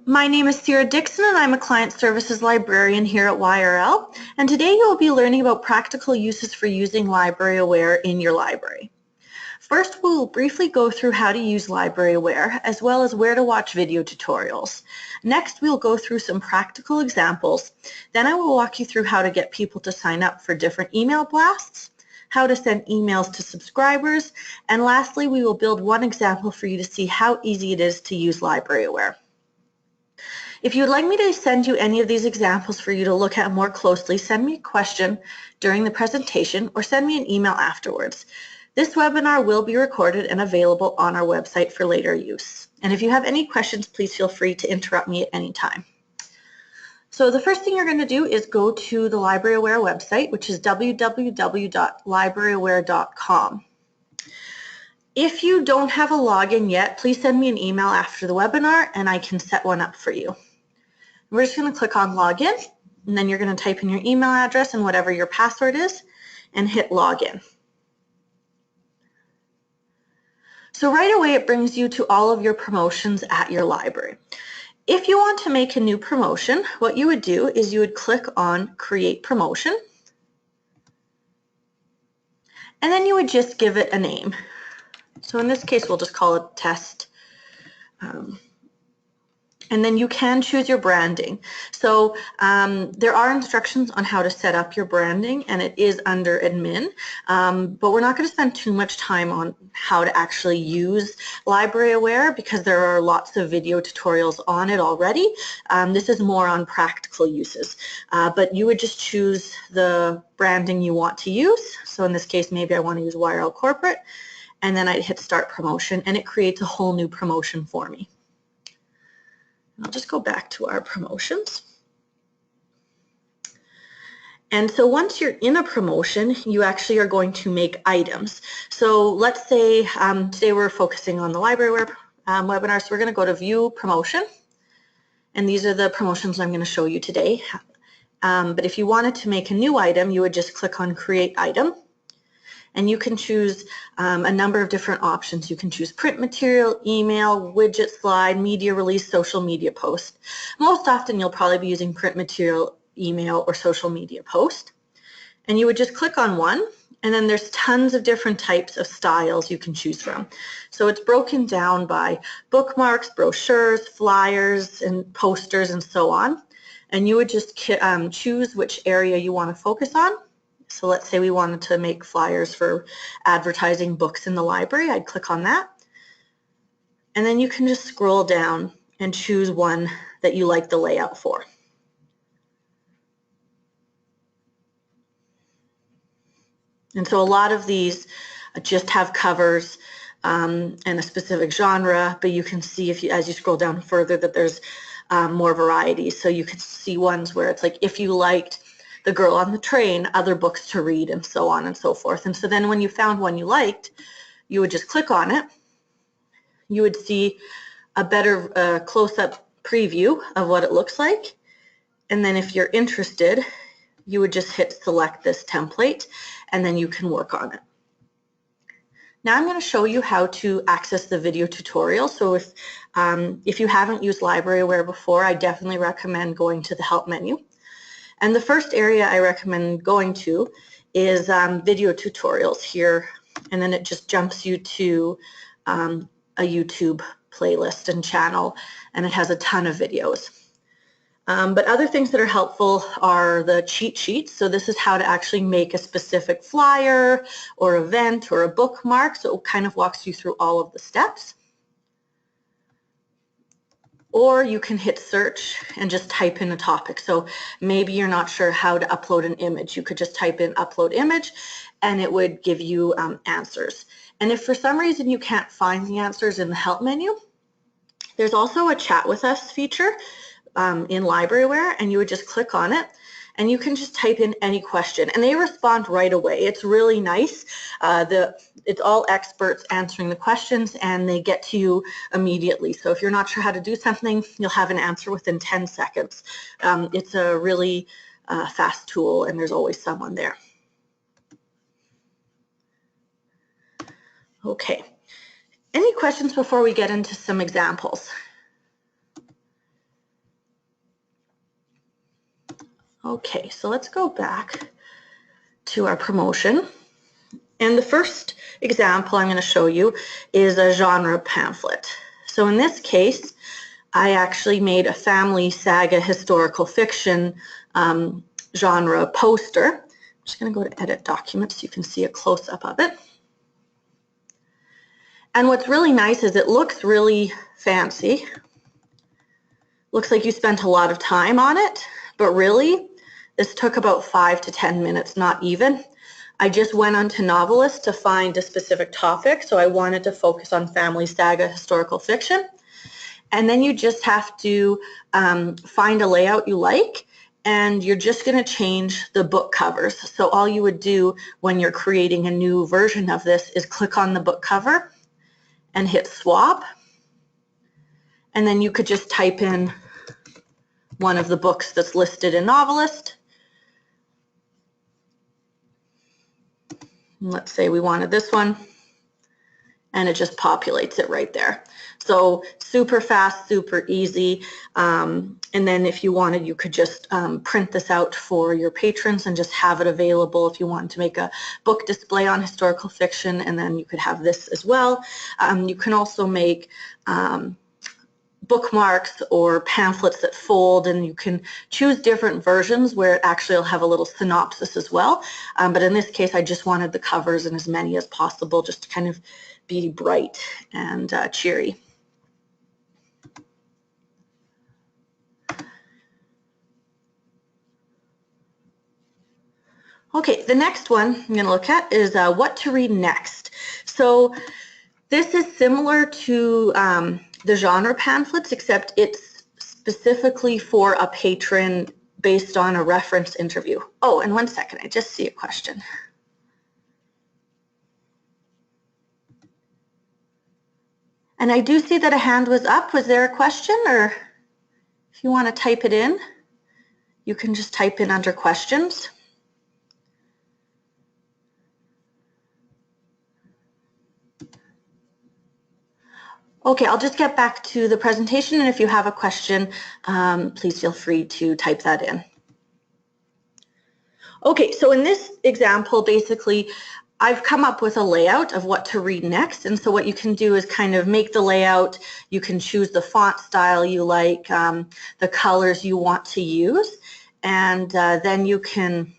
My name is Sarah Dixon and I'm a Client Services Librarian here at YRL, and today you will be learning about practical uses for using Library Aware in your library. First, we'll briefly go through how to use Library Aware as well as where to watch video tutorials. Next, we'll go through some practical examples. Then I will walk you through how to get people to sign up for different email blasts, how to send emails to subscribers, and lastly, we will build one example for you to see how easy it is to use Library Aware. If you'd like me to send you any of these examples for you to look at more closely, send me a question during the presentation or send me an email afterwards. This webinar will be recorded and available on our website for later use. And if you have any questions, please feel free to interrupt me at any time. So the first thing you're going to do is go to the Library Aware website, which is www.libraryaware.com. If you don't have a login yet, please send me an email after the webinar and I can set one up for you. We're just going to click on login, and then you're going to type in your email address and whatever your password is and hit login. So right away it brings you to all of your promotions at your library. If you want to make a new promotion, what you would do is you would click on create promotion, and then you would just give it a name. So in this case we'll just call it test. And then you can choose your branding. So there are instructions on how to set up your branding, and it is under admin, but we're not going to spend too much time on how to actually use Library Aware because there are lots of video tutorials on it already. This is more on practical uses, but you would just choose the branding you want to use. So in this case, maybe I want to use YRL Corporate, and then I'd hit Start Promotion, and it creates a whole new promotion for me. I'll just go back to our promotions. And so once you're in a promotion, you actually are going to make items. So let's say today we're focusing on the Library Aware webinar, so we're going to go to View Promotion. And these are the promotions I'm going to show you today. But if you wanted to make a new item, you would just click on Create Item. And you can choose a number of different options. You can choose print material, email, widget slide, media release, social media post. Most often you'll probably be using print material, email, or social media post. And you would just click on one, and then there's tons of different types of styles you can choose from. So it's broken down by bookmarks, brochures, flyers, and posters, and so on. And you would just choose which area you want to focus on. So let's say we wanted to make flyers for advertising books in the library. I'd click on that. And then you can just scroll down and choose one that you like the layout for. And so a lot of these just have covers and a specific genre, but you can see as you scroll down further that there's more variety. So you could see ones where it's like if you liked The Girl on the Train, other books to read, and so on and so forth. And so then when you found one you liked, you would just click on it. You would see a better close-up preview of what it looks like. And then if you're interested, you would just hit select this template, and then you can work on it. Now I'm going to show you how to access the video tutorial. So if you haven't used Library Aware before, I definitely recommend going to the Help menu. And the first area I recommend going to is video tutorials here, and then it just jumps you to a YouTube playlist and channel, and it has a ton of videos. But other things that are helpful are the cheat sheets. So this is how to actually make a specific flyer or event or a bookmark, so it kind of walks you through all of the steps. Or you can hit search and just type in a topic. So maybe you're not sure how to upload an image. You could just type in upload image and it would give you answers. And if for some reason you can't find the answers in the help menu, there's also a chat with us feature in Library Aware, and you would just click on it and you can just type in any question and they respond right away. It's really nice. It's all experts answering the questions and they get to you immediately. So if you're not sure how to do something, you'll have an answer within 10 seconds. It's a really fast tool and there's always someone there. Okay, any questions before we get into some examples? Okay, so let's go back to our promotion. And the first example I'm going to show you is a genre pamphlet. So in this case, I actually made a family saga historical fiction genre poster. I'm just going to go to edit documents so you can see a close-up of it. And what's really nice is it looks really fancy. Looks like you spent a lot of time on it, but really, this took about 5 to 10 minutes, not even. I just went onto Novelist to find a specific topic, so I wanted to focus on family saga historical fiction. And then you just have to find a layout you like, and you're just going to change the book covers. So all you would do when you're creating a new version of this is click on the book cover and hit swap. And then you could just type in one of the books that's listed in Novelist. Let's say we wanted this one, and it just populates it right there. So super fast, super easy. And then if you wanted, you could just print this out for your patrons and just have it available if you wanted to make a book display on historical fiction, and then you could have this as well. You can also make bookmarks or pamphlets that fold, and you can choose different versions where it actually will have a little synopsis as well. But in this case, I just wanted the covers and as many as possible just to kind of be bright and cheery. Okay, the next one I'm going to look at is what to read next. So this is similar to the genre pamphlets, except it's specifically for a patron based on a reference interview. Oh, and one second, I just see a question. And I do see that a hand was up. Was there a question? Or if you want to type it in, you can just type in under questions. Okay, I'll just get back to the presentation, and if you have a question, please feel free to type that in. Okay, so in this example, basically, I've come up with a layout of what to read next, and so what you can do is kind of make the layout. You can choose the font style you like, the colors you want to use, and then you can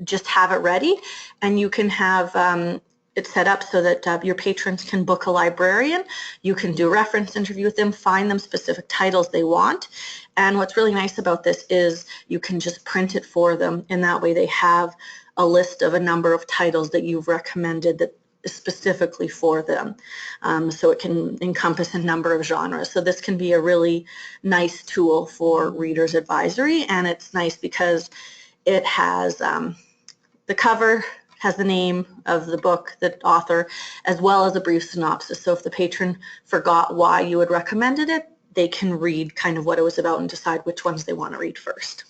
just have it ready, and you can have it's set up so that your patrons can book a librarian. You can do a reference interview with them, find them specific titles they want. And what's really nice about this is you can just print it for them, and that way they have a list of a number of titles that you've recommended that is specifically for them. So it can encompass a number of genres. So this can be a really nice tool for Reader's Advisory, and it's nice because it has the cover has the name of the book, the author, as well as a brief synopsis. So if the patron forgot why you had recommended it, they can read kind of what it was about and decide which ones they want to read first.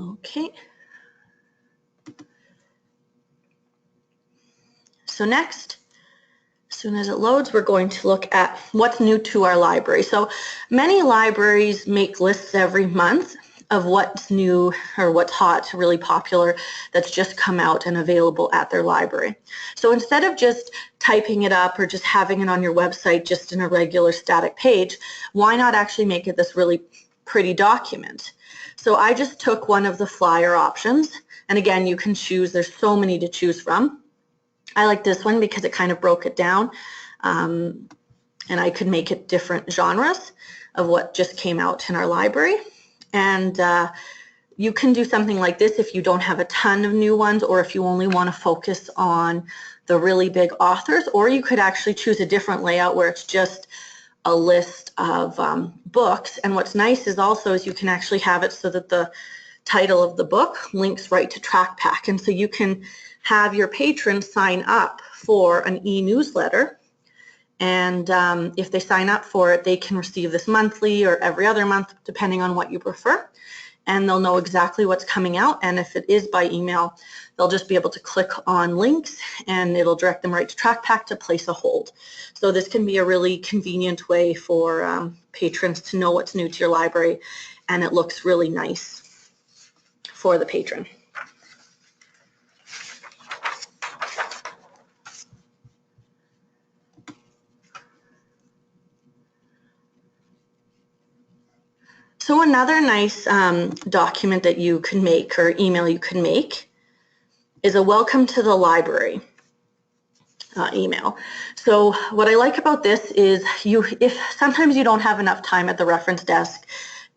Okay. So next, as soon as it loads, we're going to look at what's new to our library. So many libraries make lists every month of what's new or what's hot, really popular, that's just come out and available at their library. So instead of just typing it up or just having it on your website just in a regular static page, why not actually make it this really pretty document? So I just took one of the flyer options, and again, you can choose, there's so many to choose from. I like this one because it kind of broke it down, and I could make it different genres of what just came out in our library. And you can do something like this if you don't have a ton of new ones, or if you only want to focus on the really big authors, or you could actually choose a different layout where it's just a list of books. And what's nice is also is you can actually have it so that the title of the book links right to TrackPack. And so you can have your patrons sign up for an e-newsletter, and if they sign up for it, they can receive this monthly or every other month, depending on what you prefer. and they'll know exactly what's coming out. And if it is by email, they'll just be able to click on links and it'll direct them right to TrackPack to place a hold. So this can be a really convenient way for patrons to know what's new to your library, and it looks really nice for the patron. So another nice document that you can make, or email you can make, is a welcome to the library email. So what I like about this is if sometimes you don't have enough time at the reference desk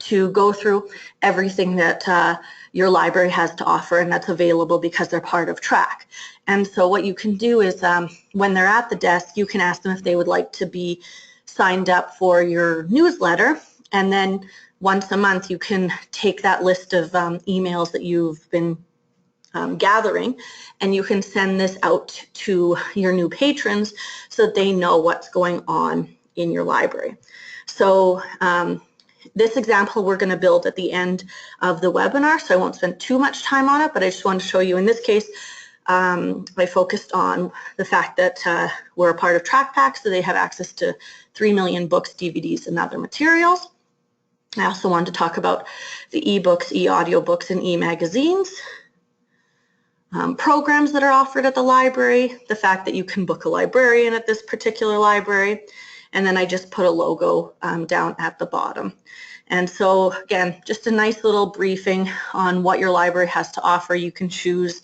to go through everything that your library has to offer and that's available because they're part of TRACK. And so what you can do is when they're at the desk, you can ask them if they would like to be signed up for your newsletter, and then once a month you can take that list of emails that you've been gathering, and you can send this out to your new patrons so that they know what's going on in your library. So this example we're going to build at the end of the webinar, so I won't spend too much time on it, but I just want to show you in this case I focused on the fact that we're a part of TrackPack, so they have access to 3 million books, DVDs, and other materials. I also wanted to talk about the ebooks, e-audiobooks, and e-magazines, programs that are offered at the library, the fact that you can book a librarian at this particular library, and then I just put a logo down at the bottom. And so again, just a nice little briefing on what your library has to offer. You can choose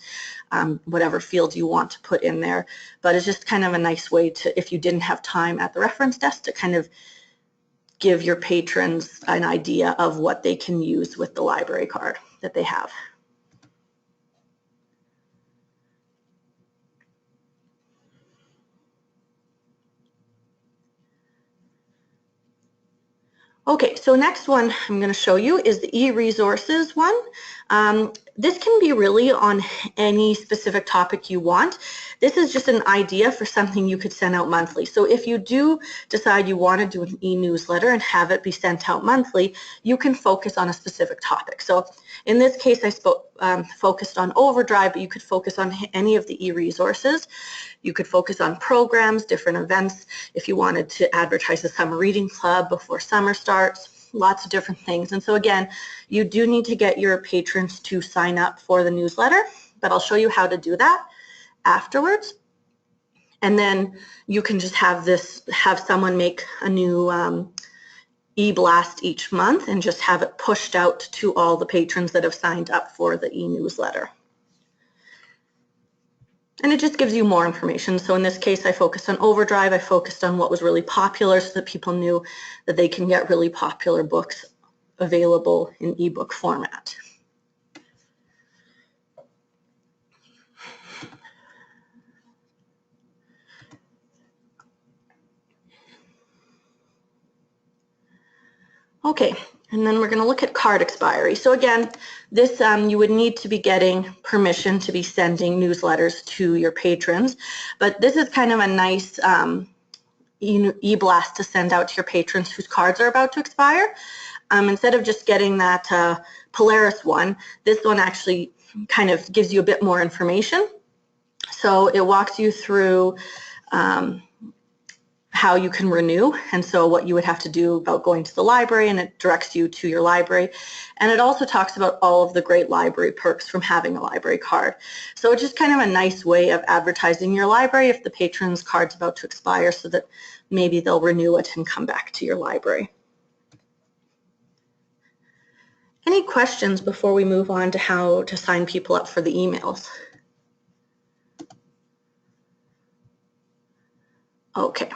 whatever field you want to put in there, but it's just kind of a nice way to, if you didn't have time at the reference desk, to kind of give your patrons an idea of what they can use with the library card that they have. Okay, so next one I'm going to show you is the e-resources one. This can be really on any specific topic you want. This is just an idea for something you could send out monthly. So if you do decide you want to do an e-newsletter and have it be sent out monthly, you can focus on a specific topic. So in this case, I focused on Overdrive, but you could focus on any of the e-resources. You could focus on programs, different events, if you wanted to advertise a summer reading club before summer starts, lots of different things. And so again, you do need to get your patrons to sign up for the newsletter, but I'll show you how to do that afterwards. And then you can just have someone make a new e-blast each month and just have it pushed out to all the patrons that have signed up for the e-newsletter. And it just gives you more information. So in this case, I focused on Overdrive. I focused on what was really popular so that people knew that they can get really popular books available in ebook format. Okay, and then we're going to look at card expiry. So again, this you would need to be getting permission to be sending newsletters to your patrons, but this is kind of a nice e-blast to send out to your patrons whose cards are about to expire. Instead of just getting that Polaris one, this one actually kind of gives you a bit more information. So it walks you through how you can renew, and so what you would have to do about going to the library, and it directs you to your library. And it also talks about all of the great library perks from having a library card. So it's just kind of a nice way of advertising your library if the patron's card's about to expire, so that maybe they'll renew it and come back to your library. Any questions before we move on to how to sign people up for the emails? Okay.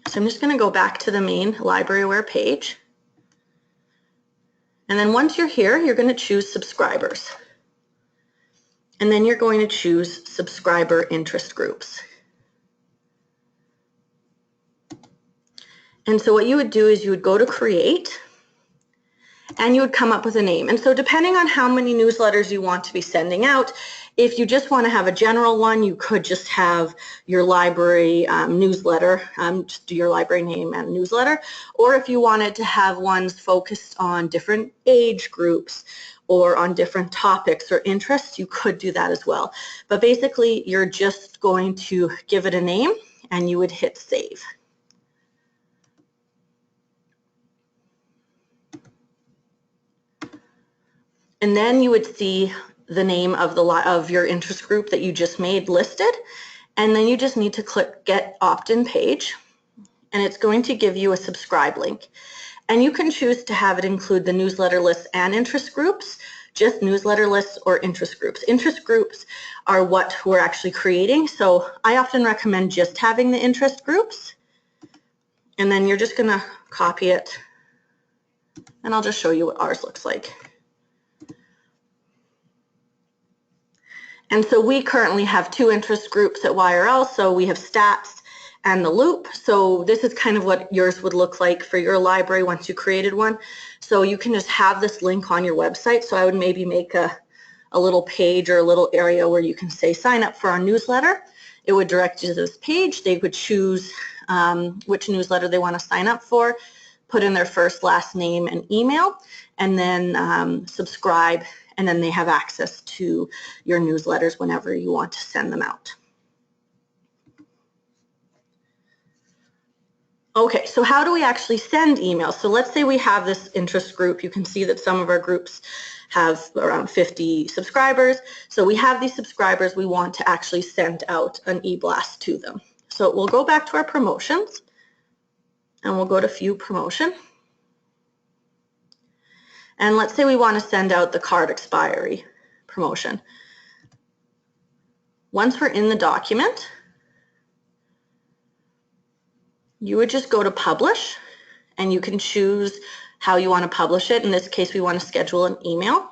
So I'm just going to go back to the main LibraryAware page. And then once you're here, you're going to choose subscribers. And then you're going to choose subscriber interest groups. And so what you would do is you would go to create, and you would come up with a name. And so depending on how many newsletters you want to be sending out, If you just want to have a general one, you could just have your library newsletter, just do your library name and newsletter. Or if you wanted to have ones focused on different age groups or on different topics or interests, you could do that as well. But basically, you're just going to give it a name and you would hit save. And then you would see the name of your interest group that you just made listed, and then you just need to click Get Opt-in Page, and it's going to give you a subscribe link. And you can choose to have it include the newsletter lists and interest groups, just newsletter lists or interest groups. Interest groups are what we're actually creating, so I often recommend just having the interest groups, and then you're just going to copy it, and I'll just show you what ours looks like. And so we currently have 2 interest groups at YRL, so we have stats and the loop. So this is kind of what yours would look like for your library once you created one. So you can just have this link on your website. So I would maybe make a little page or a little area where you can say sign up for our newsletter. It would direct you to this page. They would choose which newsletter they want to sign up for, put in their first, last name and email, and then subscribe. And then they have access to your newsletters whenever you want to send them out. Okay, so how do we actually send emails? So let's say we have this interest group. You can see that some of our groups have around 50 subscribers. So we have these subscribers. We want to actually send out an e-blast to them. So we'll go back to our promotions, and we'll go to View Promotion. And let's say we want to send out the card expiry promotion. Once we're in the document, you would just go to Publish, and you can choose how you want to publish it. In this case, we want to schedule an email.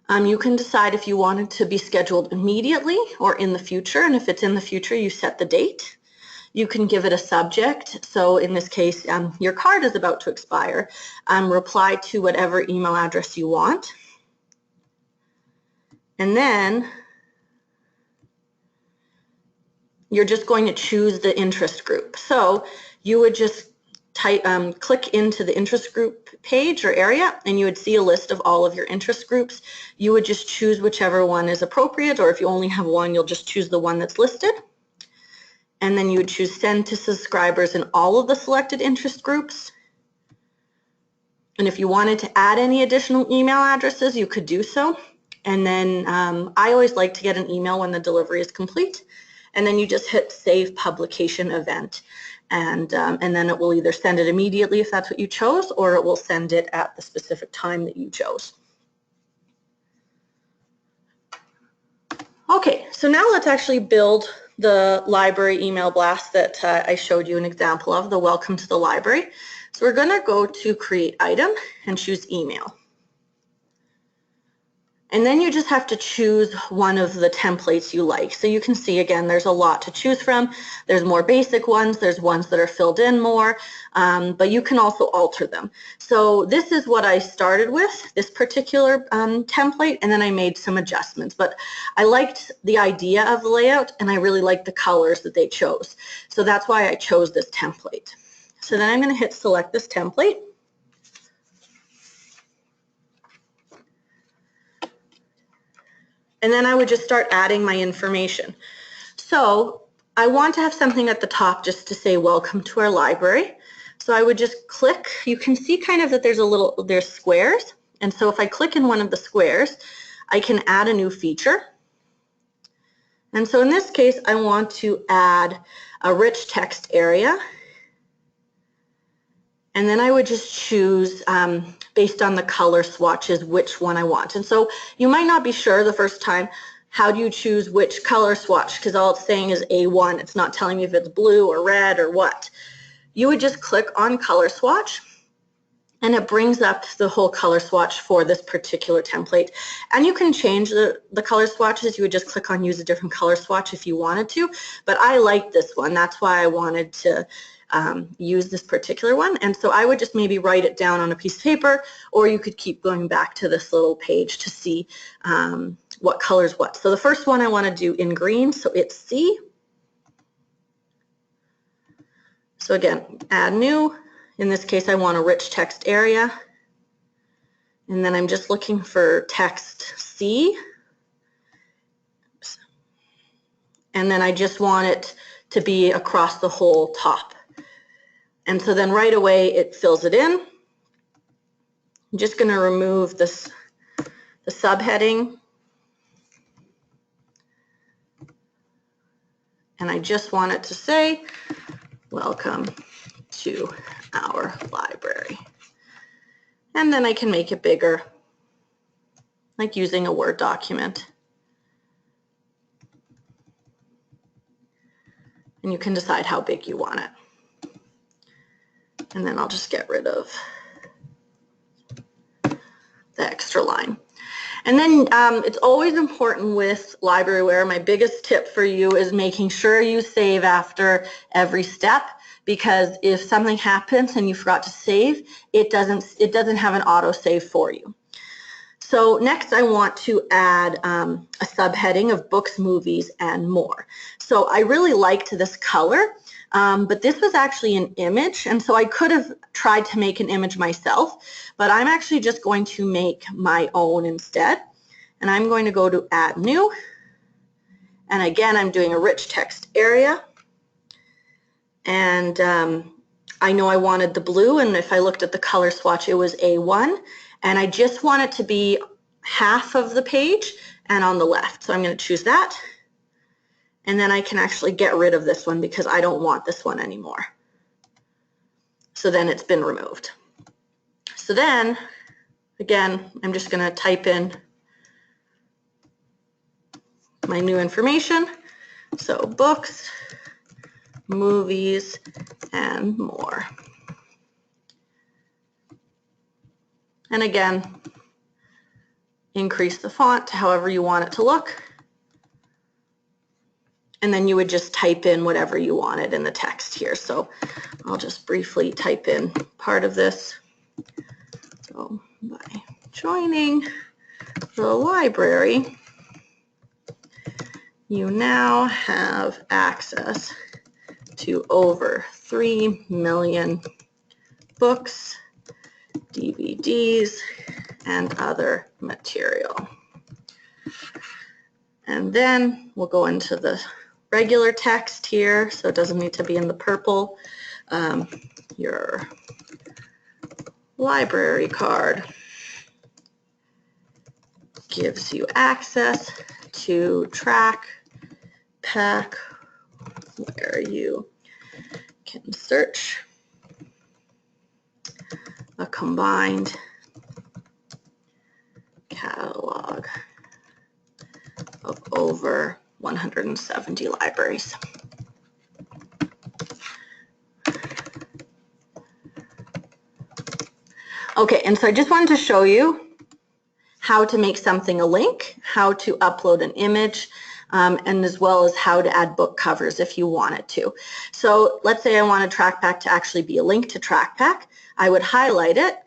You can decide if you want it to be scheduled immediately or in the future, and if it's in the future, you set the date. You can give it a subject. So in this case, your card is about to expire. Reply to whatever email address you want. And then you're just going to choose the interest group. So you would just click into the interest group page or area, and you would see a list of all of your interest groups. You would just choose whichever one is appropriate, or if you only have one, you'll just choose the one that's listed. And then you would choose send to subscribers in all of the selected interest groups. And if you wanted to add any additional email addresses, you could do so. And then I always like to get an email when the delivery is complete. And then you just hit Save Publication Event. And then it will either send it immediately if that's what you chose, or it will send it at the specific time that you chose. Okay, so now let's actually build the library email blast that I showed you an example of, the Welcome to the Library. So we're going to go to Create Item and choose Email. And then you just have to choose one of the templates you like. So you can see, again, there's a lot to choose from. There's more basic ones. There's ones that are filled in more, but you can also alter them. So this is what I started with, this particular template, and then I made some adjustments. But I liked the idea of the layout, and I really liked the colors that they chose. So that's why I chose this template. So then I'm going to hit Select this template. And then I would just start adding my information. So I want to have something at the top just to say welcome to our library. So I would just click. You can see kind of that there's squares. And so if I click in one of the squares, I can add a new feature. And so in this case, I want to add a rich text area. And then I would just choose, based on the color swatches, which one I want. And so you might not be sure the first time, how do you choose which color swatch? Because all it's saying is A1. It's not telling me if it's blue or red or what. You would just click on color swatch, and it brings up the whole color swatch for this particular template. And you can change the color swatches. You would just click on use a different color swatch if you wanted to, but I like this one. That's why I wanted to use this particular one. And so I would just maybe write it down on a piece of paper, or you could keep going back to this little page to see what colors what. So the first one I want to do in green, so it's C. So again, add new. In this case, I want a rich text area. And then I'm just looking for text C. And then I just want it to be across the whole top. And so then right away it fills it in. I'm just going to remove this, the subheading. And I just want it to say, welcome to our library. And then I can make it bigger, like using a Word document. And you can decide how big you want it. And then I'll just get rid of the extra line. And then it's always important with libraryware, my biggest tip for you is making sure you save after every step, because if something happens and you forgot to save, it doesn't have an auto save for you. So next I want to add a subheading of books, movies, and more. So I really liked this color, but this was actually an image, and so I could have tried to make an image myself, but I'm actually just going to make my own instead. And I'm going to go to add new, and again I'm doing a rich text area. And I know I wanted the blue, and if I looked at the color swatch, it was A1. And I just want it to be half of the page and on the left. So I'm going to choose that. And then I can actually get rid of this one because I don't want this one anymore. So then it's been removed. So then, again, I'm just going to type in my new information. So books, movies, and more. And again, increase the font to however you want it to look. And then you would just type in whatever you wanted in the text here. So I'll just briefly type in part of this. So by joining the library, you now have access to over 3 million books, DVDs, and other material. And then we'll go into the regular text here, so it doesn't need to be in the purple. Your library card gives you access to TrackPack, where you can search a combined catalog of over 170 libraries. Okay, and so I just wanted to show you how to make something a link, how to upload an image, and as well as how to add book covers if you wanted to. So let's say I want a TrackPack to actually be a link to TrackPack. I would highlight it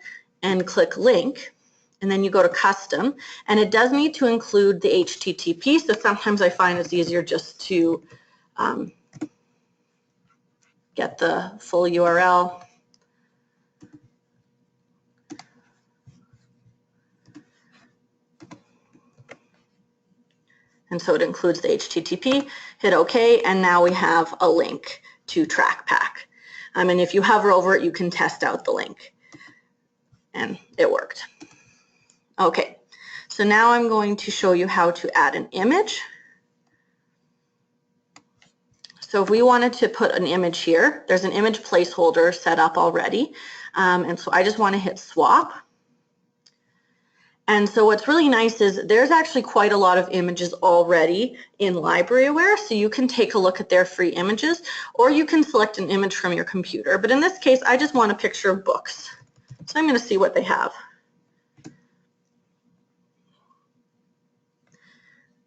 and click link, and then you go to custom, and it does need to include the HTTP, so sometimes I find it's easier just to get the full URL. And so it includes the HTTP, hit OK, and now we have a link to TrackPack. And if you hover over it, you can test out the link. And it worked. Okay, so now I'm going to show you how to add an image. So if we wanted to put an image here, there's an image placeholder set up already. And so I just want to hit swap. And so what's really nice is there's actually quite a lot of images already in libraryware, so you can take a look at their free images, or you can select an image from your computer. But in this case, I just want a picture of books. So I'm going to see what they have.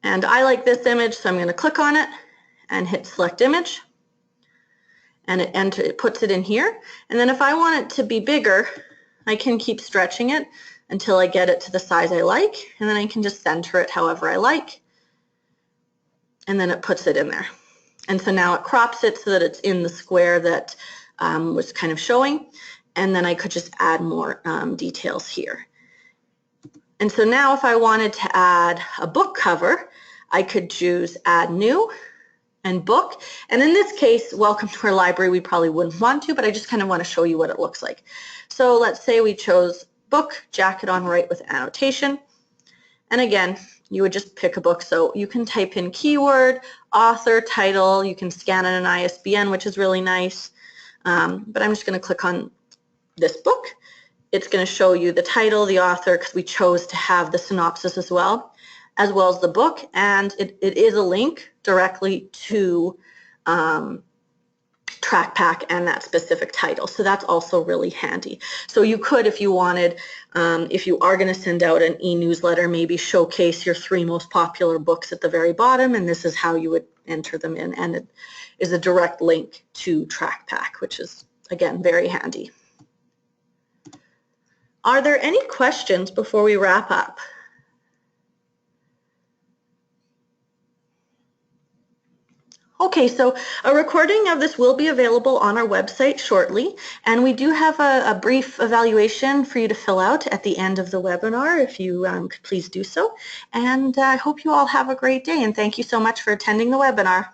And I like this image, so I'm going to click on it and hit select image. And it puts it in here. And then if I want it to be bigger, I can keep stretching it until I get it to the size I like. And then I can just center it however I like. And then it puts it in there. And so now it crops it so that it's in the square that was kind of showing. And then I could just add more details here. And so now if I wanted to add a book cover, I could choose add new and book. And in this case, welcome to our library, we probably wouldn't want to, but I just kind of want to show you what it looks like. So let's say we chose book, jacket on right with annotation. And again, you would just pick a book. So you can type in keyword, author, title, you can scan in an ISBN, which is really nice. But I'm just going to click on this book. It's going to show you the title, the author, because we chose to have the synopsis as well as the book. And it is a link directly to TrackPack and that specific title. So that's also really handy. So you could, if you wanted, if you are going to send out an e-newsletter, maybe showcase your 3 most popular books at the very bottom, and this is how you would enter them in. And it is a direct link to TrackPack, which is, again, very handy. Are there any questions before we wrap up? Okay, so a recording of this will be available on our website shortly, and we do have a brief evaluation for you to fill out at the end of the webinar, if you could please do so. And I hope you all have a great day, and thank you so much for attending the webinar.